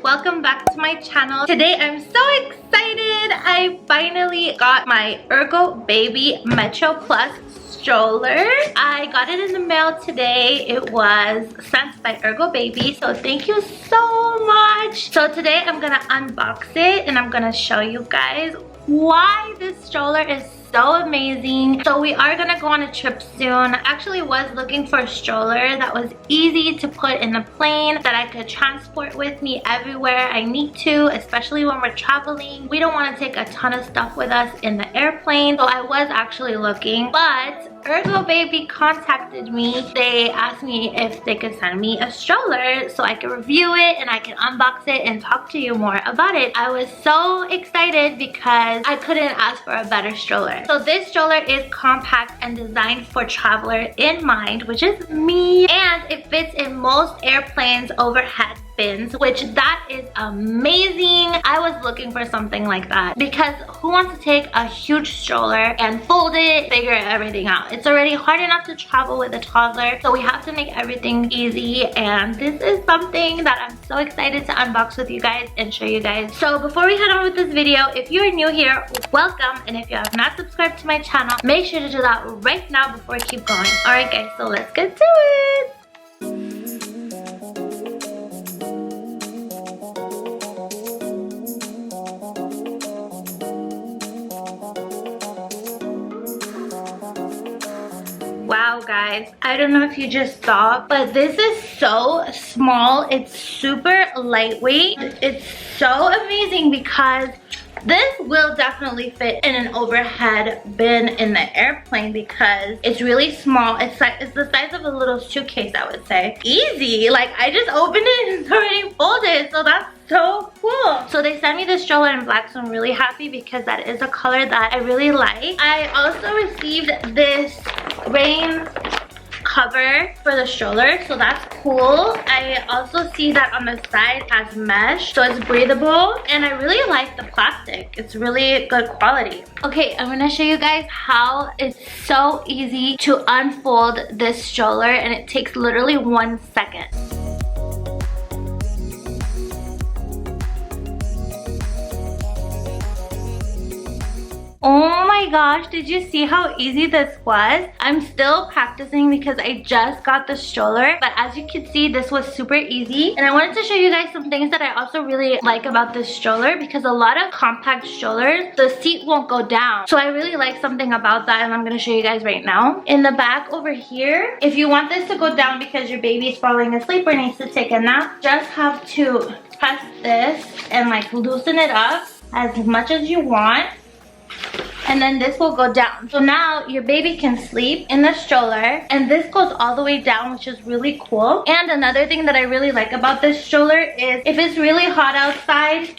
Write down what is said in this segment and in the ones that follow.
welcome back to my channel. Today I'm so excited. I finally got my Ergobaby Metro Plus stroller. I got it in the mail today. It was sent by Ergobaby, so thank you so much. So today I'm gonna unbox it and I'm gonna show you guys why this stroller is so amazing. So we are gonna go on a trip soon. I actually was looking for a stroller that was easy to put in the plane, that I could transport with me everywhere I need to, especially when we're traveling. We don't want to take a ton of stuff with us in the airplane, so I was actually looking, but Ergobaby contacted me. They asked me if they could send me a stroller so I could review it and I can unbox it and talk to you more about it. I was so excited because I couldn't ask for a better stroller. So this stroller is compact and designed for traveler in mind, which is me, and it fits in most airplanes overhead bins, which that is amazing. I was looking for something like that because who wants to take a huge stroller and fold it, figure everything out? It's already hard enough to travel with a toddler, so we have to make everything easy, and this is something that I'm so excited to unbox with you guys and show you guys. So before we head on with this video, if you are new here, welcome, and if you have not subscribed to my channel, make sure to do that right now before I keep going. Alright guys, so let's get to it. Wow guys, I don't know if you just saw, but this is so small. It's super lightweight. It's so amazing because this will definitely fit in an overhead bin in the airplane because it's really small. It's the size of a little suitcase, I would say. Easy, like I just opened it and it's already folded, so that's so cool. So they sent me this stroller in black, so I'm really happy because that is a color that I really like. I also received this rain cover for the stroller, so that's cool. I also see that on the side has mesh, so it's breathable, and I really like the plastic. It's really good quality. Okay, I'm gonna show you guys how it's so easy to unfold this stroller, and it takes literally 1 second. Oh my gosh, did you see how easy this was? I'm still practicing because I just got the stroller, but as you can see, this was super easy. And I wanted to show you guys some things that I also really like about this stroller, because a lot of compact strollers, the seat won't go down. So I really like something about that, and I'm gonna show you guys right now. In the back over here, if you want this to go down because your baby is falling asleep or needs to take a nap, just have to press this and like loosen it up as much as you want. And then this will go down. So now your baby can sleep in the stroller, and this goes all the way down, which is really cool. And another thing that I really like about this stroller is if it's really hot outside,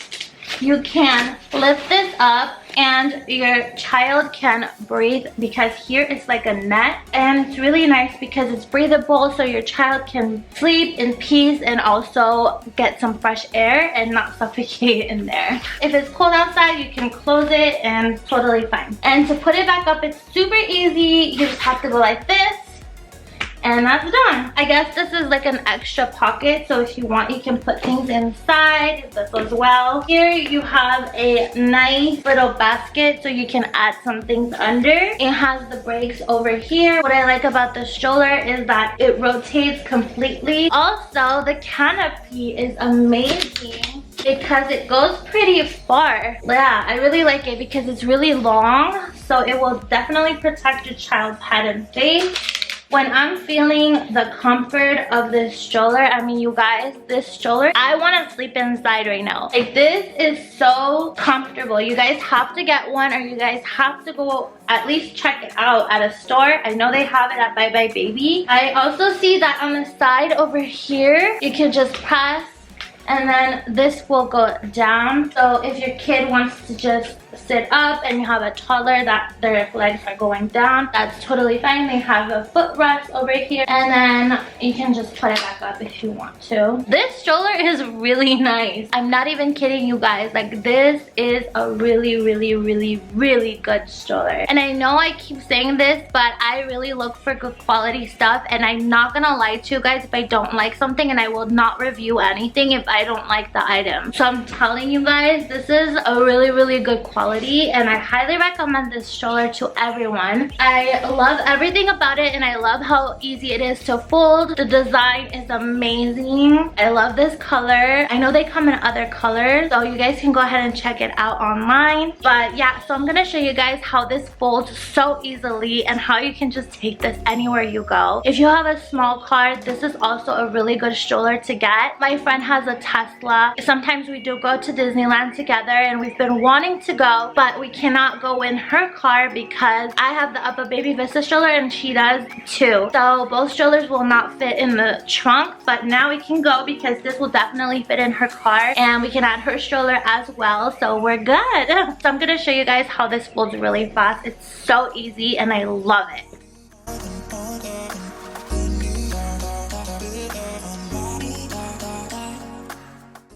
you can lift this up and your child can breathe, because here it's like a net, and it's really nice because it's breathable, so your child can sleep in peace and also get some fresh air and not suffocate in there. If it's cold outside, you can close it and it's totally fine. And to put it back up, it's super easy. You just have to go like this, and that's done. I guess this is like an extra pocket, so if you want, you can put things inside. This as well. Here you have a nice little basket, so you can add some things under. It has the brakes over here. What I like about the stroller is that it rotates completely. Also, the canopy is amazing because it goes pretty far. Yeah, I really like it because it's really long, so it will definitely protect your child's head and face. When I'm feeling the comfort of this stroller, I mean, you guys, this stroller, I want to sleep inside right now. Like, this is so comfortable. You guys have to get one, or you guys have to go at least check it out at a store. I know they have it at Bye Bye Baby. I also see that on the side over here, you can just press, and then this will go down. So if your kid wants to just sit up and you have a toddler that their legs are going down, that's totally fine. They have a footrest over here, and then you can just put it back up if you want to. This stroller is really nice. I'm not even kidding you guys. Like, this is a really good stroller. And I know I keep saying this, but I really look for good quality stuff, and I'm not gonna lie to you guys if I don't like something, and I will not review anything if I don't like the item. So I'm telling you guys, this is a really good quality, and I highly recommend this stroller to everyone. I love everything about it, and I love how easy it is to fold. The design is amazing. I love this color. I know they come in other colors, so you guys can go ahead and check it out online. But yeah, so I'm gonna show you guys how this folds so easily and how you can just take this anywhere you go. If you have a small car, this is also a really good stroller to get. My friend has a Tesla. Sometimes we do go to Disneyland together, and we've been wanting to go, but we cannot go in her car because I have the Ergobaby Vista stroller and she does too. So both strollers will not fit in the trunk, but now we can go because this will definitely fit in her car, and we can add her stroller as well, so we're good. So I'm gonna show you guys how this folds really fast. It's so easy and I love it.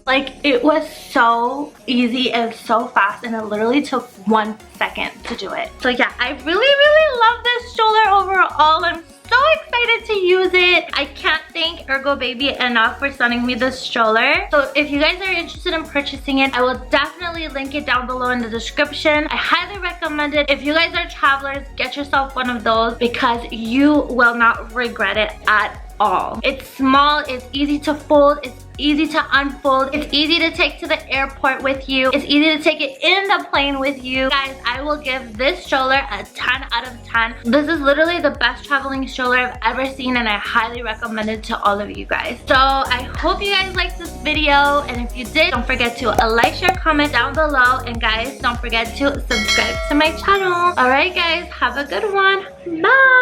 Like, it was so easy and so fast, and it literally took 1 second to do it. So yeah, I really love this stroller overall. I'm so excited to use it. I can't thank Ergobaby enough for sending me this stroller. So if you guys are interested in purchasing it, I will definitely link it down below in the description. I highly recommend it. If you guys are travelers, get yourself one of those because you will not regret it at all. It's small, it's easy to fold, it's easy to unfold, it's easy to take to the airport with you, it's easy to take it in the plane with you. Guys, I will give this stroller a 10 out of 10. This is literally the best traveling stroller I've ever seen, and I highly recommend it to all of you guys. So I hope you guys liked this video, and if you did, don't forget to like, share, comment down below, and guys, don't forget to subscribe to my channel. Alright guys, have a good one. Bye!